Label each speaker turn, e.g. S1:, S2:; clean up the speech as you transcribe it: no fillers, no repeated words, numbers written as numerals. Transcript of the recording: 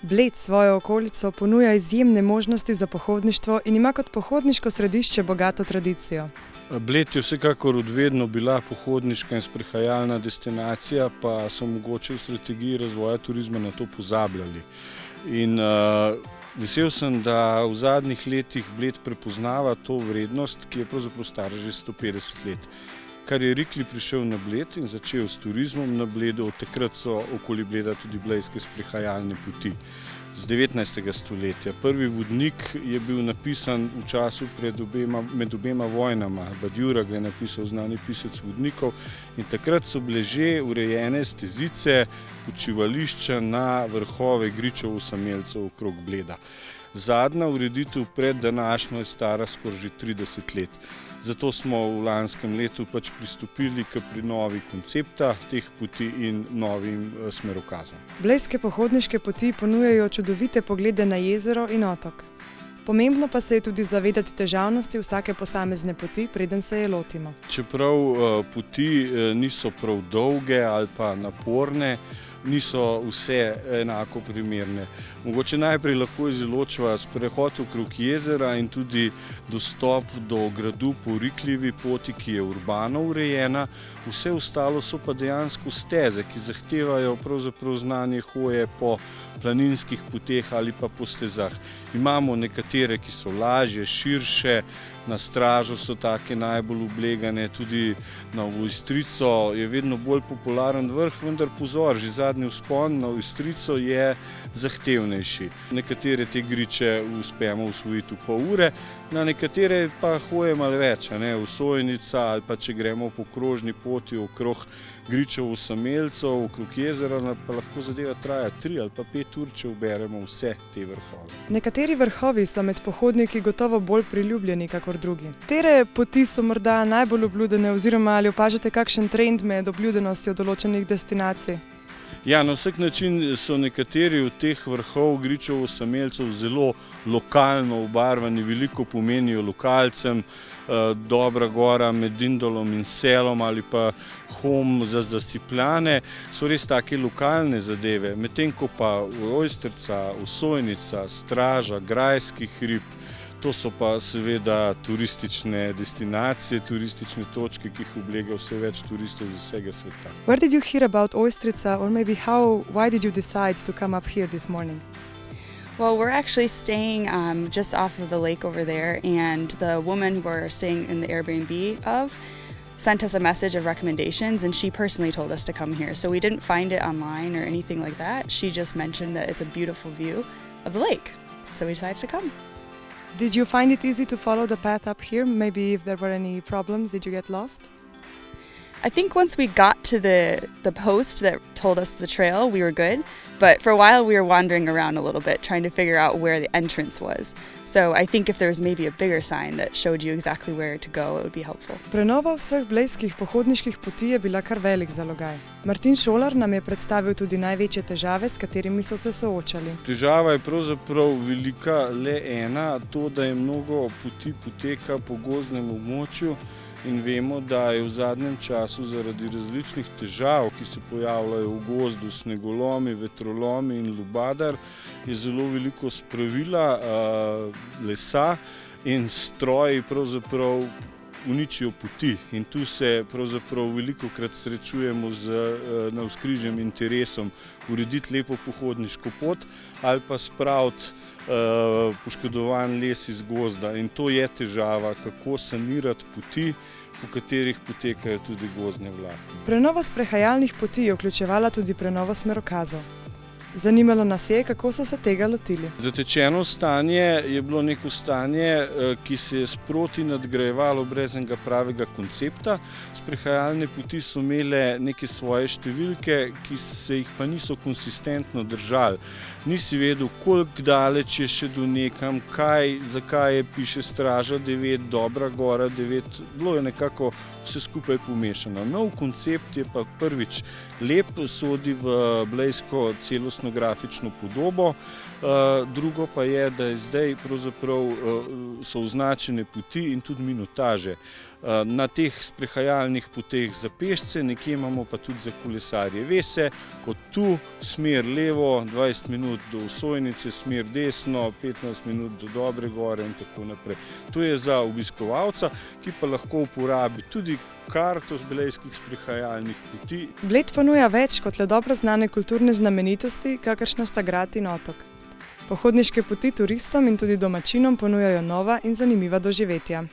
S1: Bled svojo okolico ponuja izjemne možnosti za pohodništvo in ima kot pohodniško središče bogato tradicijo.
S2: Bled je vsekakor od vedno bila pohodniška in sprehajalna destinacija, pa so mogoče v strategiji razvoja turizma na to pozabljali. In vesel sem, da v zadnjih letih Bled prepoznava to vrednost, ki je pravzaprav stara že 150 let. Kar je Rikli prišel na Bled in začel s turizmom na Bledu, od takrat so okoli Bleda tudi blejske sprehajalne poti z 19. stoletja. Prvi vodnik je bil napisan v času med obema vojnama. Badjura ga je napisal znani pisec vodnikov in takrat so bile že urejene stezice, počivališča na vrhove gričev osamelcev okrog Bleda. Zadnja ureditev pred današnjo je stara skoraj že 30 let. Zato smo v lanskem letu pristopili k prenovi koncepta teh poti in novim smerokazom.
S1: Blejske pohodniške poti ponujajo čudovite poglede na jezero in otok. Pomembno pa se je tudi zavedati težavnosti vsake posamezne poti, preden se je lotimo.
S2: Čeprav poti niso prav dolge ali pa naporne, niso vse enako primerne. Mogoče najprej lahko izločiva sprehod okrog jezera in tudi dostop do gradu po Rikljevi poti, ki je urbano urejena. Vse ostalo so pa dejansko steze, ki zahtevajo pravzaprav znanje hoje po planinskih poteh ali pa po stezah. Imamo nekatere, ki so lažje, širše, na Stražo so take najbolj oblegane, tudi na Ojstrico je vedno bolj popularen vrh, vendar pozor, že zadnji vzpon na Ojstrico je zahtevnejši. Nekatere te griče uspemo osvojiti v pol ure, na nekatere pa hoje malo več, Osojnica ali pa če gremo po krožni poti okrog gričev osamelcev, okrog jezera, pa lahko zadeva traja 3 ali pa 5 ur, če uberemo vse te vrhove.
S1: Nekateri vrhovi so med pohodniki gotovo bolj priljubljeni kakor drugi. Katere poti so morda najbolj obljudene oziroma ali opažate kakšen trend med obljudenostjo določenih destinacij?
S2: Ja, na vsak način so nekateri od teh vrhov gričev osamelcev zelo lokalno obarvani, veliko pomenijo lokalcem. Dobra gora med Dindolom in Selom ali pa Hom za Zasipljane so res take lokalne zadeve, medtem ko pa Ojstrica, Osojnica, Straža, Grajski hrib, to so pa seveda turistične destinacije, turistične točke, ki jih oblega vse več turistov iz vsega sveta.
S1: Where did you hear about Ojstrica or maybe why did you decide to come up here this morning?
S3: Well, we're actually staying just off of the lake over there, and the woman we're staying in the Airbnb of sent us a message of recommendations, and she personally told us to come here. So we didn't find it online or anything like that. She just mentioned that it's a beautiful view of the lake. So we decided to come.
S1: Did you find it easy to follow the path up here? Maybe if there were any problems, did you get lost?
S3: I think once we got to the post that told us the trail, we were good. But for a while we were wandering around a little bit, trying to figure out where the entrance was. So I think if there was maybe a bigger sign that showed you exactly where to go, it would be helpful.
S1: Prenova vseh blejskih pohodniških poti je bila kar velik zalogaj. Martin Šolar nam je predstavil tudi največje težave, s katerimi so se soočali.
S2: Težava je pravzaprav velika le ena, to, da je mnogo poti poteka po gozdnem območju. In vemo, da je v zadnjem času zaradi različnih težav, ki se pojavljajo v gozdu, snegolomi, vetrolomi in lubadar, je zelo veliko spravila, lesa in stroji pravzaprav uničijo poti. In tu se pravzaprav velikokrat srečujemo z navzkrižjem interesom urediti lepo pohodniško pot ali pa spraviti poškodovan les iz gozda. In to je težava, kako sanirati poti, po katerih potekajo tudi gozdne vlake.
S1: Prenova sprehajalnih poti je vključevala tudi prenovo smerokazov. Zanimalo nas je, kako so se tega lotili.
S2: Zatečeno stanje je bilo neko stanje, ki se je sproti nadgrajevalo brez enega pravega koncepta. Sprehajalne poti so imele neke svoje številke, ki se jih pa niso konsistentno držali. Nisi vedel, koliko daleč je še do nekam, zakaj piše Straža 9, Dobra gora 9, bilo je nekako vse skupaj pomešano. Nov koncept je pa prvič lep, sodi v blejsko celostno grafično podobo, drugo pa je, da je zdaj pravzaprav so označene poti in tudi minutaže. Na teh sprehajalnih poteh za pešce, nekje imamo pa tudi za kolesarje. Ve se, od tu smer levo, 20 minut do Osojnice, smer desno, 15 minut do Dobre gore in tako naprej. To je za obiskovalca, ki pa lahko uporabi tudi karto z blejskih sprehajalnih poti.
S1: Bled ponuja več kot le dobro znane kulturne znamenitosti, kakršna sta grad in otok. Pohodniške poti turistom in tudi domačinom ponujajo nova in zanimiva doživetja.